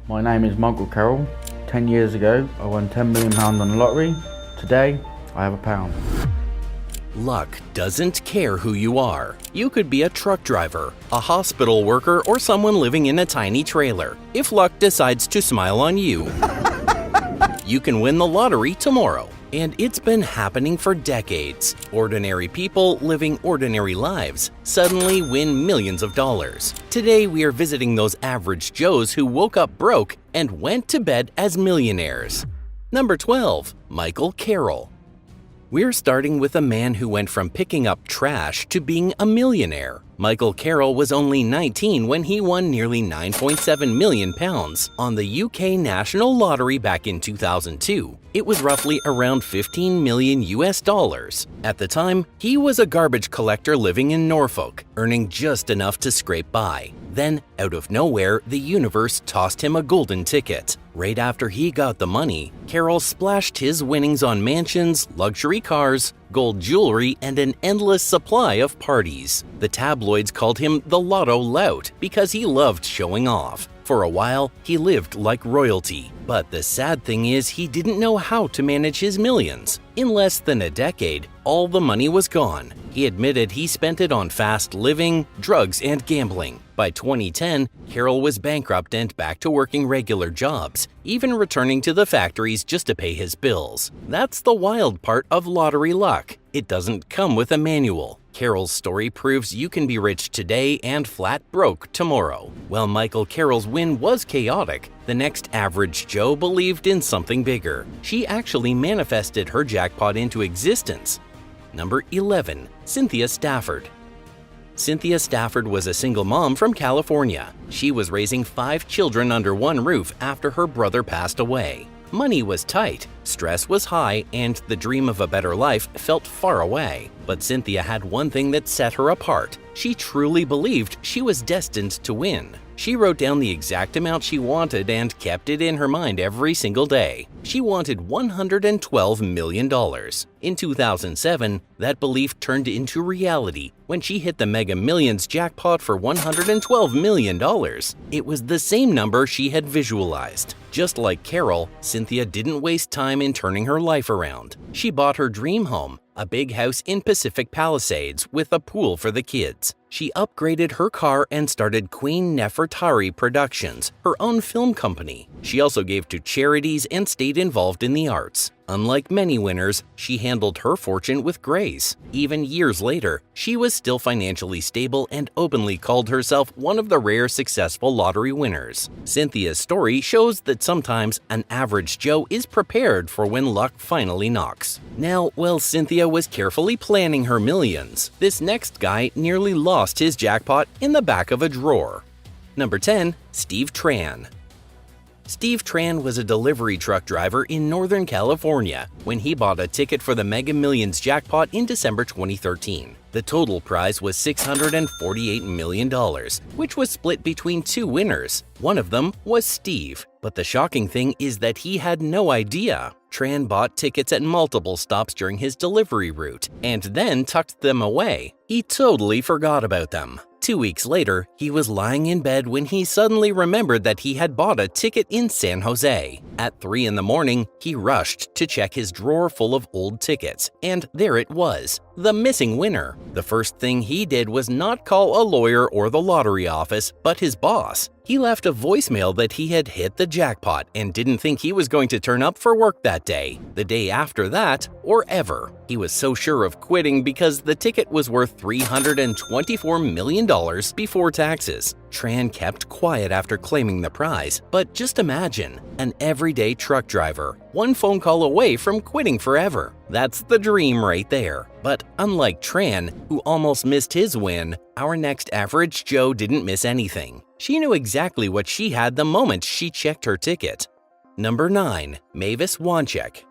My name is Michael Carroll. 10 years ago, I won £10 million on the lottery. Today, I have £1. Luck doesn't care who you are. You could be a truck driver, a hospital worker, or someone living in a tiny trailer. If luck decides to smile on you, you can win the lottery tomorrow. And it's been happening for decades. Ordinary people living ordinary lives suddenly win millions of dollars. Today we are visiting those average Joes who woke up broke and went to bed as millionaires. Number 12. Michael Carroll. We're starting with a man who went from picking up trash to being a millionaire. Michael Carroll was only 19 when he won nearly £9.7 million on the UK National Lottery back in 2002. It was roughly around $15 million US. At the time, he was a garbage collector living in Norfolk, earning just enough to scrape by. Then, out of nowhere, the universe tossed him a golden ticket. Right after he got the money, Carroll splashed his winnings on mansions, luxury cars, gold jewelry, and an endless supply of parties. The tabloids called him the Lotto Lout because he loved showing off. For a while, he lived like royalty. But the sad thing is he didn't know how to manage his millions. In less than a decade, all the money was gone. He admitted he spent it on fast living, drugs, and gambling. By 2010, Carroll was bankrupt and back to working regular jobs, even returning to the factories just to pay his bills. That's the wild part of lottery luck. It doesn't come with a manual. Carroll's story proves you can be rich today and flat broke tomorrow. While Michael Carroll's win was chaotic, the next average Joe believed in something bigger. She actually manifested her jackpot into existence. Number 11. Cynthia Stafford. Cynthia Stafford was a single mom from California. She was raising 5 children under one roof after her brother passed away. Money was tight, stress was high, and the dream of a better life felt far away. But Cynthia had one thing that set her apart. She truly believed she was destined to win. She wrote down the exact amount she wanted and kept it in her mind every single day. She wanted $112 million. In 2007, that belief turned into reality when she hit the Mega Millions jackpot for $112 million. It was the same number she had visualized. Just like Carroll, Cynthia didn't waste time in turning her life around. She bought her dream home, a big house in Pacific Palisades with a pool for the kids. She upgraded her car and started Queen Nefertari Productions, her own film company. She also gave to charities and stayed involved in the arts. Unlike many winners, she handled her fortune with grace. Even years later, she was still financially stable and openly called herself one of the rare successful lottery winners. Cynthia's story shows that sometimes an average Joe is prepared for when luck finally knocks. Now, while Cynthia was carefully planning her millions, this next guy nearly lost his jackpot in the back of a drawer. Number 10. Steve Tran. Steve Tran was a delivery truck driver in Northern California when he bought a ticket for the Mega Millions jackpot in December 2013. The total prize was $648 million, which was split between 2 winners. One of them was Steve. But the shocking thing is that he had no idea. Tran bought tickets at multiple stops during his delivery route and then tucked them away. He totally forgot about them. 2 weeks later, he was lying in bed when he suddenly remembered that he had bought a ticket in San Jose. At 3 in the morning, he rushed to check his drawer full of old tickets, and there it was, the missing winner. The first thing he did was not call a lawyer or the lottery office, but his boss. He left a voicemail that he had hit the jackpot and didn't think he was going to turn up for work that day, the day after that, or ever. He was so sure of quitting because the ticket was worth $324 million before taxes. Tran kept quiet after claiming the prize, but just imagine, an everyday truck driver, one phone call away from quitting forever. That's the dream right there. But unlike Tran, who almost missed his win, our next average Joe didn't miss anything. She knew exactly what she had the moment she checked her ticket. Number 9. Mavis Wanchek.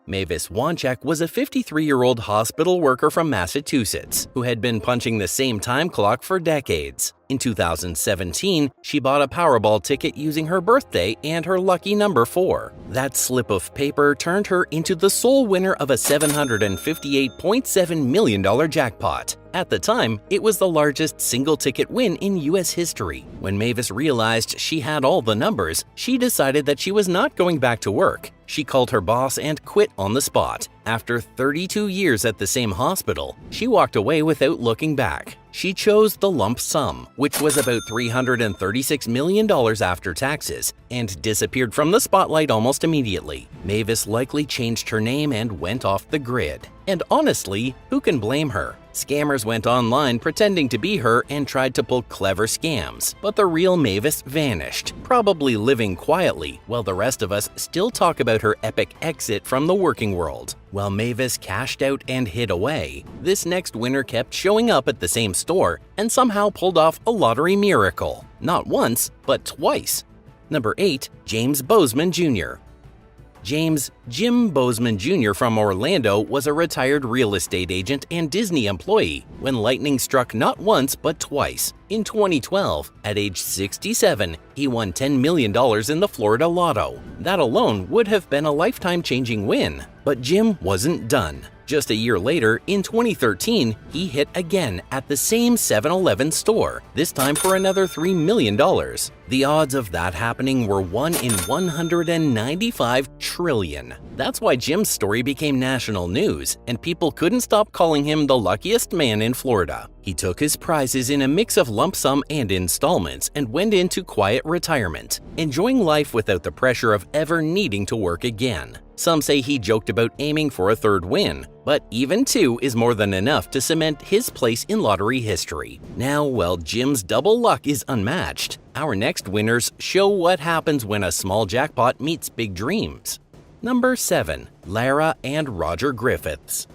Mavis Wanchek was a 53-year-old hospital worker from Massachusetts who had been punching the same time clock for decades. In 2017, she bought a Powerball ticket using her birthday and her lucky number 4. That slip of paper turned her into the sole winner of a $758.7 million jackpot. At the time, it was the largest single-ticket win in U.S. history. When Mavis realized she had all the numbers, she decided that she was not going back to work. She called her boss and quit on the spot. After 32 years at the same hospital, she walked away without looking back. She chose the lump sum, which was about $336 million after taxes, and disappeared from the spotlight almost immediately. Mavis likely changed her name and went off the grid. And honestly, who can blame her? Scammers went online pretending to be her and tried to pull clever scams, but the real Mavis vanished, probably living quietly, while the rest of us still talk about her epic exit from the working world. While Mavis cashed out and hid away, this next winner kept showing up at the same store and somehow pulled off a lottery miracle. Not once, but twice. Number 8. James Bozeman Jr. Jim Bozeman Jr. from Orlando was a retired real estate agent and Disney employee when lightning struck not once but twice. In 2012, at age 67, he won $10 million in the Florida Lotto. That alone would have been a lifetime-changing win. But Jim wasn't done. Just a year later, in 2013, he hit again at the same 7-Eleven store, this time for another $3 million. The odds of that happening were 1 in 195 trillion. That's why Jim's story became national news, and people couldn't stop calling him the luckiest man in Florida. He took his prizes in a mix of lump sum and installments and went into quiet retirement, enjoying life without the pressure of ever needing to work again. Some say he joked about aiming for a third win, but even 2 is more than enough to cement his place in lottery history. Now, while Jim's double luck is unmatched, our next winners show what happens when a small jackpot meets big dreams. Number 7. Lara and Roger Griffiths.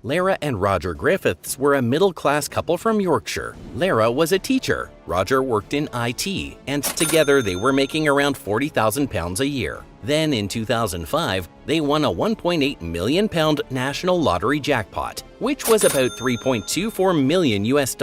Lara and Roger Griffiths were a middle-class couple from Yorkshire. Lara was a teacher, Roger worked in IT, and together they were making around £40,000 a year. Then in 2005, they won a £1.8 million national lottery jackpot, which was about $3.24 million US.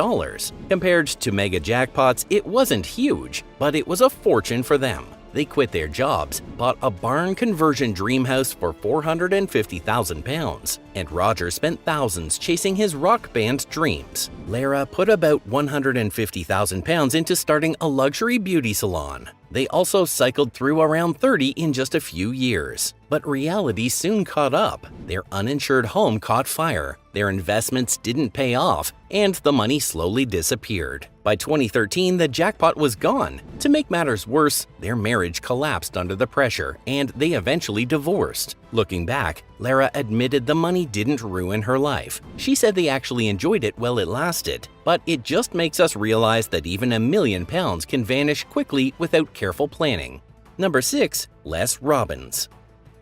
Compared to mega jackpots, it wasn't huge, but it was a fortune for them. They quit their jobs, bought a barn conversion dream house for £450,000, and Roger spent thousands chasing his rock band dreams. Lara put about £150,000 into starting a luxury beauty salon. They also cycled through around 30 in just a few years. But reality soon caught up. Their uninsured home caught fire, their investments didn't pay off, and the money slowly disappeared. By 2013, the jackpot was gone. To make matters worse, their marriage collapsed under the pressure, and they eventually divorced. Looking back, Lara admitted the money didn't ruin her life. She said they actually enjoyed it while it lasted, but it just makes us realize that even £1 million can vanish quickly without careful planning. Number 6. Les Robbins.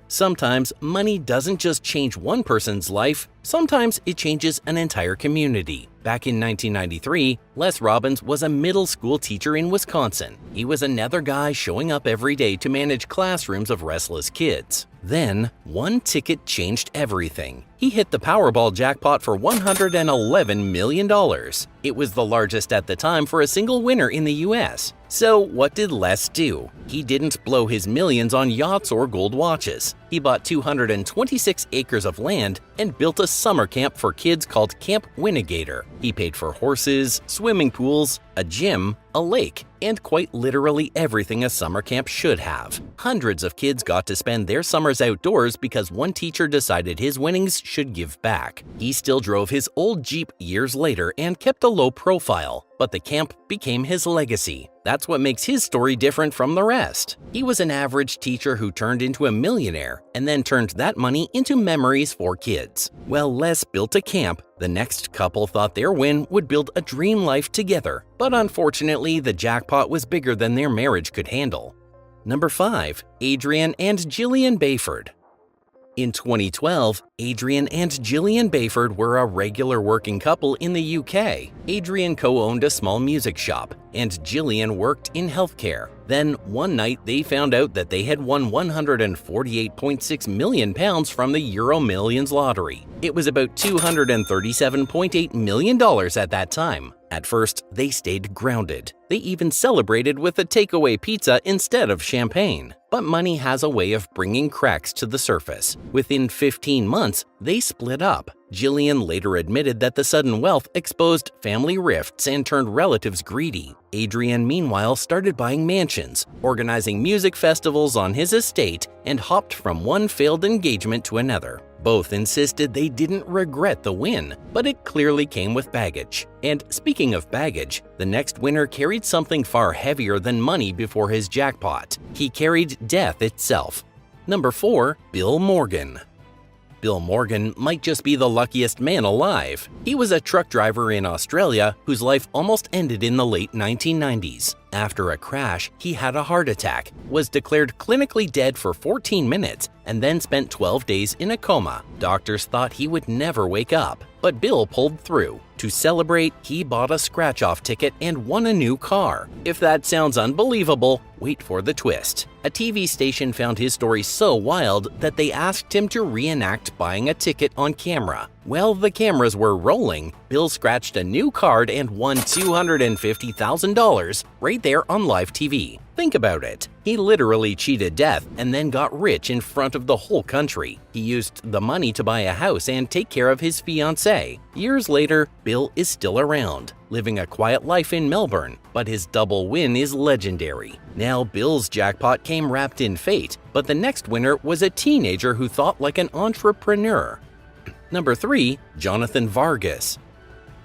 Sometimes money doesn't just change one person's life, sometimes it changes an entire community. Back in 1993, Les Robbins was a middle school teacher in Wisconsin. He was another guy showing up every day to manage classrooms of restless kids. Then, one ticket changed everything. He hit the Powerball jackpot for $111 million. It was the largest at the time for a single winner in the US. So what did Les do? He didn't blow his millions on yachts or gold watches. He bought 226 acres of land and built a summer camp for kids called Camp Winnegator. He paid for horses, swimming pools, a gym, a lake, and quite literally everything a summer camp should have. Hundreds of kids got to spend their summers outdoors because one teacher decided his winnings should give back. He still drove his old Jeep years later and kept a low profile, but the camp became his legacy. That's what makes his story different from the rest. He was an average teacher who turned into a millionaire and then turned that money into memories for kids. While Les built a camp, the next couple thought their win would build a dream life together, but unfortunately the jackpot was bigger than their marriage could handle. Number 5. Adrian and Jillian Bayford. In 2012, Adrian and Jillian Bayford were a regular working couple in the UK. Adrian co-owned a small music shop, and Jillian worked in healthcare. Then, one night, they found out that they had won £148.6 million from the Euro Millions lottery. It was about $237.8 million at that time. At first, they stayed grounded. They even celebrated with a takeaway pizza instead of champagne. But money has a way of bringing cracks to the surface. Within 15 months, they split up. Jillian later admitted that the sudden wealth exposed family rifts and turned relatives greedy. Adrian, meanwhile, started buying mansions, organizing music festivals on his estate, and hopped from one failed engagement to another. Both insisted they didn't regret the win, but it clearly came with baggage. And speaking of baggage, the next winner carried something far heavier than money before his jackpot. He carried death itself. Number 4. Bill Morgan. Bill Morgan might just be the luckiest man alive. He was a truck driver in Australia whose life almost ended in the late 1990s. After a crash, he had a heart attack, was declared clinically dead for 14 minutes, and then spent 12 days in a coma. Doctors thought he would never wake up, but Bill pulled through. To celebrate, he bought a scratch-off ticket and won a new car. If that sounds unbelievable, wait for the twist. A TV station found his story so wild that they asked him to reenact buying a ticket on camera. While the cameras were rolling, Bill scratched a new card and won $250,000 right there on live TV. Think about it. He literally cheated death and then got rich in front of the whole country. He used the money to buy a house and take care of his fiancée. Years later, Bill is still around, living a quiet life in Melbourne, but his double win is legendary. Now, Bill's jackpot came wrapped in fate, but the next winner was a teenager who thought like an entrepreneur. Number 3. Jonathan Vargas.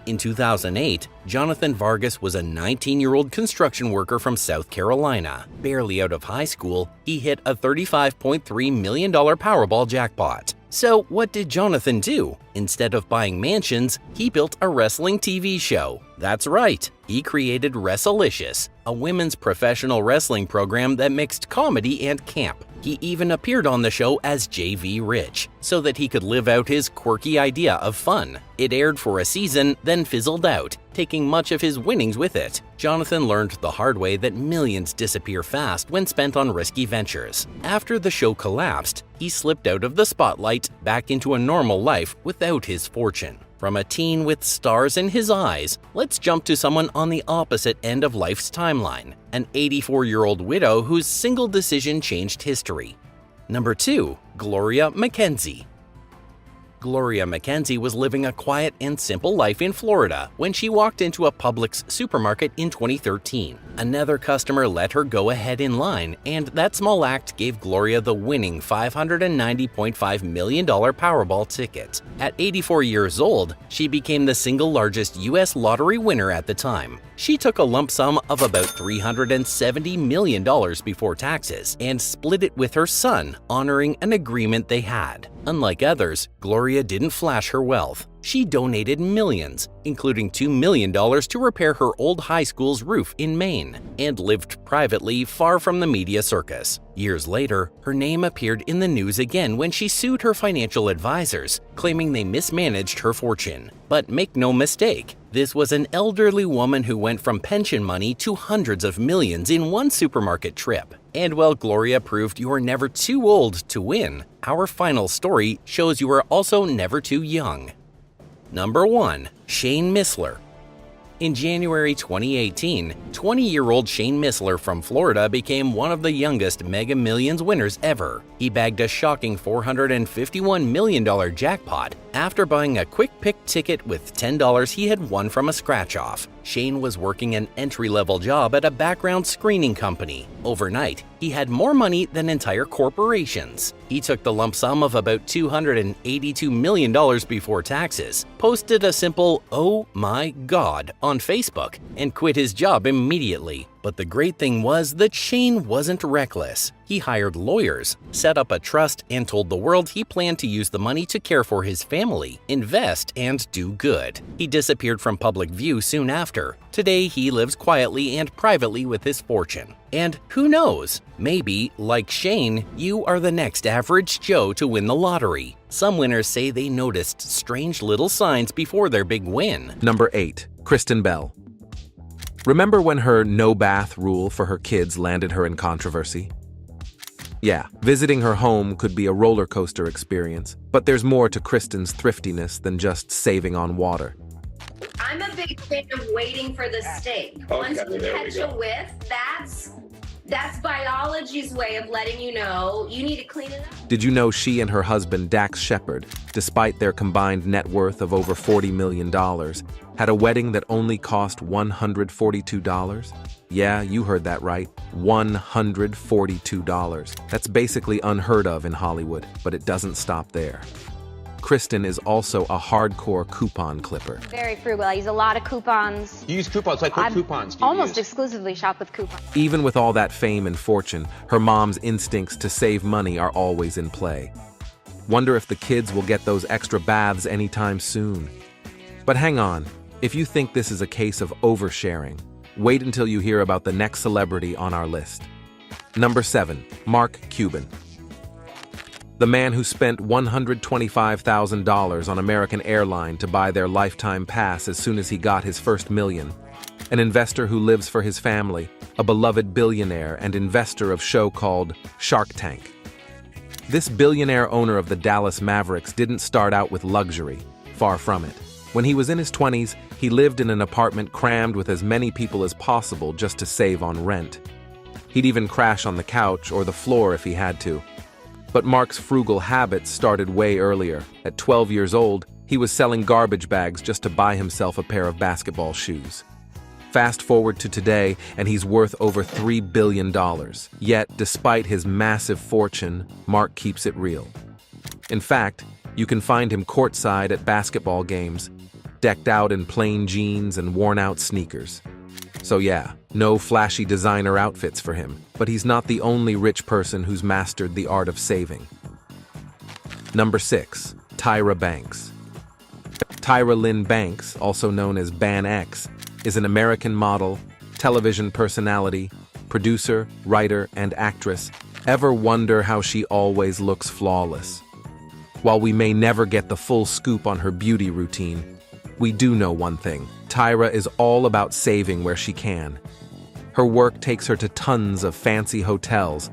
In 2008, Jonathan Vargas was a 19-year-old construction worker from South Carolina. Barely out of high school, he hit a $35.3 million Powerball jackpot. So what did Jonathan do? Instead of buying mansions, he built a wrestling TV show. That's right, he created Wrestlicious, a women's professional wrestling program that mixed comedy and camp. He even appeared on the show as JV Rich, so that he could live out his quirky idea of fun. It aired for a season, then fizzled out, taking much of his winnings with it. Jonathan learned the hard way that millions disappear fast when spent on risky ventures. After the show collapsed, he slipped out of the spotlight back into a normal life without his fortune. From a teen with stars in his eyes, let's jump to someone on the opposite end of life's timeline, an 84-year-old widow whose single decision changed history. Number 2. Gloria Mackenzie. Gloria Mackenzie was living a quiet and simple life in Florida when she walked into a Publix supermarket in 2013. Another customer let her go ahead in line, and that small act gave Gloria the winning $590.5 million Powerball ticket. At 84 years old, she became the single largest U.S. lottery winner at the time. She took a lump sum of about $370 million before taxes and split it with her son, honoring an agreement they had. Unlike others, Gloria didn't flash her wealth. She donated millions, including $2 million to repair her old high school's roof in Maine, and lived privately far from the media circus. Years later, her name appeared in the news again when she sued her financial advisors, claiming they mismanaged her fortune. But make no mistake, this was an elderly woman who went from pension money to hundreds of millions in one supermarket trip. And while Gloria proved you are never too old to win, our final story shows you are also never too young. Number 1. Shane Missler. In January 2018, 20-year-old Shane Missler from Florida became one of the youngest Mega Millions winners ever. He bagged a shocking $451 million jackpot after buying a quick pick ticket with $10 he had won from a scratch-off. Shane was working an entry-level job at a background screening company. Overnight, he had more money than entire corporations. He took the lump sum of about $282 million before taxes, posted a simple "Oh my God" on Facebook, and quit his job immediately. But the great thing was that Shane wasn't reckless. He hired lawyers, set up a trust, and told the world he planned to use the money to care for his family, invest, and do good. He disappeared from public view soon after. Today, he lives quietly and privately with his fortune. And who knows? Maybe, like Shane, you are the next average Joe to win the lottery. Some winners say they noticed strange little signs before their big win. Number 8. Kristen Bell. Remember when her no-bath rule for her kids landed her in controversy? Yeah, visiting her home could be a roller coaster experience, but there's more to Kristen's thriftiness than just saving on water. I'm a big fan of waiting for the steak. Once you catch a whiff, That's biology's way of letting you know you need to clean it up. Did you know she and her husband, Dax Shepard, despite their combined net worth of over $40 million, had a wedding that only cost $142? Yeah, you heard that right. $142. That's basically unheard of in Hollywood, but it doesn't stop there. Kristen is also a hardcore coupon clipper. Very frugal. I use a lot of coupons. You use coupons? Like what coupons do you almost use? exclusively shop with coupons. Even with all that fame and fortune, her mom's instincts to save money are always in play. Wonder if the kids will get those extra baths anytime soon. But hang on, if you think this is a case of oversharing, wait until you hear about the next celebrity on our list. Number 7, Mark Cuban. The man who spent $125,000 on American Airlines to buy their lifetime pass as soon as he got his first million. An investor who lives for his family, a beloved billionaire and investor of show called Shark Tank. This billionaire owner of the Dallas Mavericks didn't start out with luxury, far from it. When he was in his 20s, he lived in an apartment crammed with as many people as possible just to save on rent. He'd even crash on the couch or the floor if he had to. But Mark's frugal habits started way earlier. At 12 years old, he was selling garbage bags just to buy himself a pair of basketball shoes. Fast forward to today, and he's worth over $3 billion. Yet, despite his massive fortune, Mark keeps it real. In fact, you can find him courtside at basketball games, decked out in plain jeans and worn-out sneakers. So yeah, no flashy designer outfits for him, but he's not the only rich person who's mastered the art of saving. Number 6, Tyra Banks. Tyra Lynn Banks, also known as Ban X, is an American model, television personality, producer, writer, and actress. Ever wonder how she always looks flawless? While we may never get the full scoop on her beauty routine, we do know one thing. Tyra is all about saving where she can. Her work takes her to tons of fancy hotels,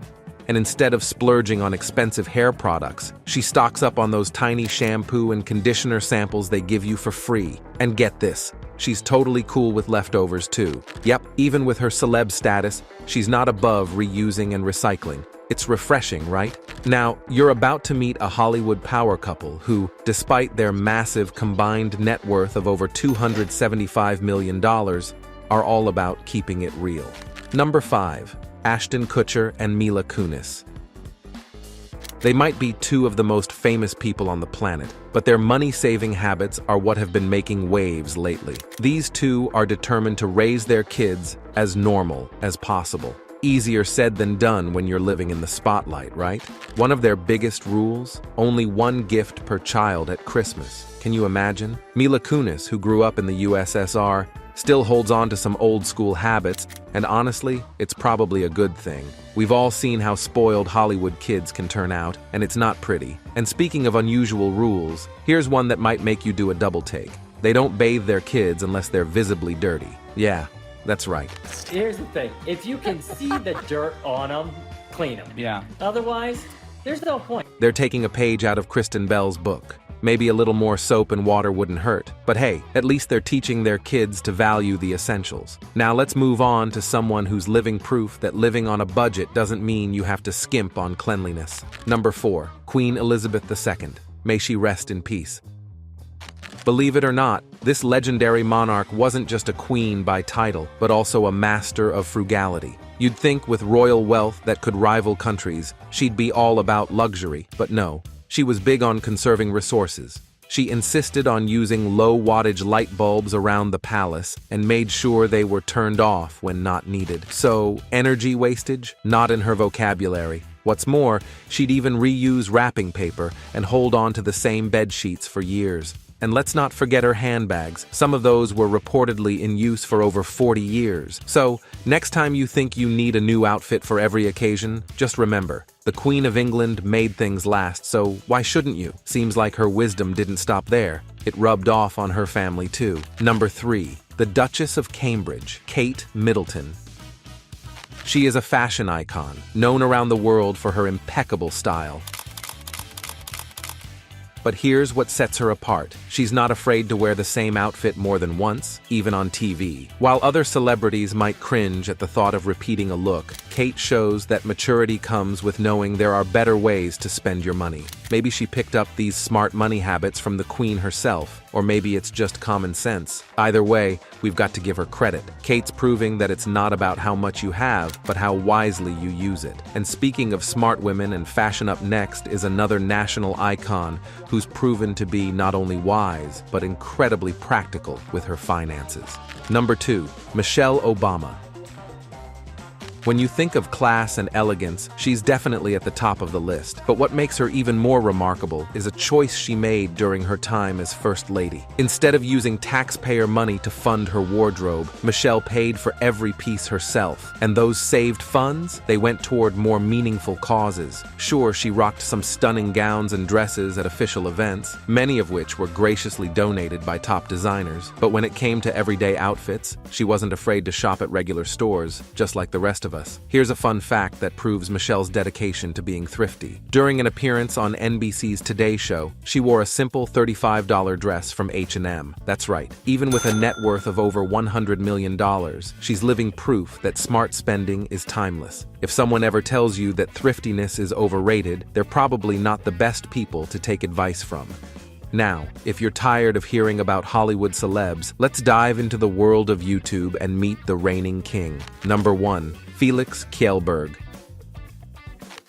and instead of splurging on expensive hair products, she stocks up on those tiny shampoo and conditioner samples they give you for free. And get this, she's totally cool with leftovers too. Yep, even with her celeb status, she's not above reusing and recycling. It's refreshing, right? Now, you're about to meet a Hollywood power couple who, despite their massive combined net worth of over $275 million, are all about keeping it real. Number 5, Ashton Kutcher and Mila Kunis. They might be two of the most famous people on the planet, but their money-saving habits are what have been making waves lately. These two are determined to raise their kids as normal as possible. Easier said than done when you're living in the spotlight, right? One of their biggest rules, only one gift per child at Christmas. Can you imagine? Mila Kunis, who grew up in the USSR, still holds on to some old-school habits, and honestly, it's probably a good thing. We've all seen how spoiled Hollywood kids can turn out, and it's not pretty. And speaking of unusual rules, here's one that might make you do a double take. They don't bathe their kids unless they're visibly dirty. Yeah, that's right. Here's the thing. If you can see the dirt on them, clean them. Yeah. Otherwise, there's no point. They're taking a page out of Kristen Bell's book. Maybe a little more soap and water wouldn't hurt. But hey, at least they're teaching their kids to value the essentials. Now let's move on to someone who's living proof that living on a budget doesn't mean you have to skimp on cleanliness. Number 4, Queen Elizabeth II. May she rest in peace. Believe it or not, this legendary monarch wasn't just a queen by title, but also a master of frugality. You'd think with royal wealth that could rival countries, she'd be all about luxury, but no. She was big on conserving resources. She insisted on using low-wattage light bulbs around the palace and made sure they were turned off when not needed. So, energy wastage? Not in her vocabulary. What's more, she'd even reuse wrapping paper and hold on to the same bed sheets for years. And let's not forget her handbags. Some of those were reportedly in use for over 40 years. So, next time you think you need a new outfit for every occasion, just remember, the Queen of England made things last, so why shouldn't you? Seems like her wisdom didn't stop there. It rubbed off on her family too. Number 3, the Duchess of Cambridge, Kate Middleton. She is a fashion icon, known around the world for her impeccable style. But here's what sets her apart. She's not afraid to wear the same outfit more than once, even on TV. While other celebrities might cringe at the thought of repeating a look, Kate shows that maturity comes with knowing there are better ways to spend your money. Maybe she picked up these smart money habits from the queen herself, or maybe it's just common sense. Either way, we've got to give her credit. Kate's proving that it's not about how much you have, but how wisely you use it. And speaking of smart women and fashion, up next is another national icon who's proven to be not only wise, but incredibly practical with her finances. Number 2, Michelle Obama. When you think of class and elegance, she's definitely at the top of the list. But what makes her even more remarkable is a choice she made during her time as First Lady. Instead of using taxpayer money to fund her wardrobe, Michelle paid for every piece herself. And those saved funds, they went toward more meaningful causes. Sure, she rocked some stunning gowns and dresses at official events, many of which were graciously donated by top designers. But when it came to everyday outfits, she wasn't afraid to shop at regular stores, just like the rest of us. Here's a fun fact that proves Michelle's dedication to being thrifty. During an appearance on NBC's Today Show, she wore a simple $35 dress from H&M. That's right, even with a net worth of over $100 million, she's living proof that smart spending is timeless. If someone ever tells you that thriftiness is overrated, they're probably not the best people to take advice from. Now, if you're tired of hearing about Hollywood celebs, let's dive into the world of YouTube and meet the reigning king. Number 1, Felix Kjellberg.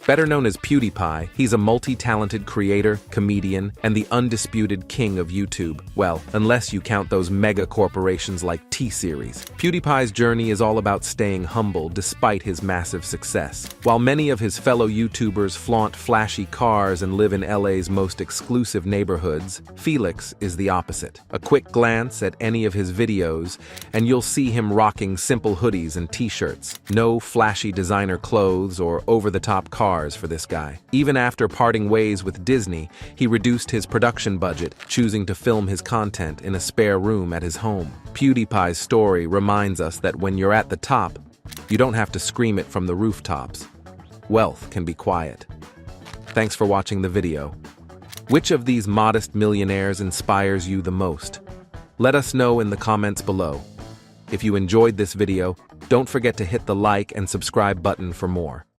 Better known as PewDiePie, he's a multi-talented creator, comedian, and the undisputed king of YouTube. Well, unless you count those mega corporations like T-Series. PewDiePie's journey is all about staying humble despite his massive success. While many of his fellow YouTubers flaunt flashy cars and live in LA's most exclusive neighborhoods, Felix is the opposite. A quick glance at any of his videos, and you'll see him rocking simple hoodies and t-shirts. No flashy designer clothes or over-the-top cars for this guy. Even after parting ways with Disney, he reduced his production budget, choosing to film his content in a spare room at his home. PewDiePie's story reminds us that when you're at the top, you don't have to scream it from the rooftops. Wealth can be quiet. Thanks for watching the video. Which of these modest millionaires inspires you the most? Let us know in the comments below. If you enjoyed this video, don't forget to hit the like and subscribe button for more.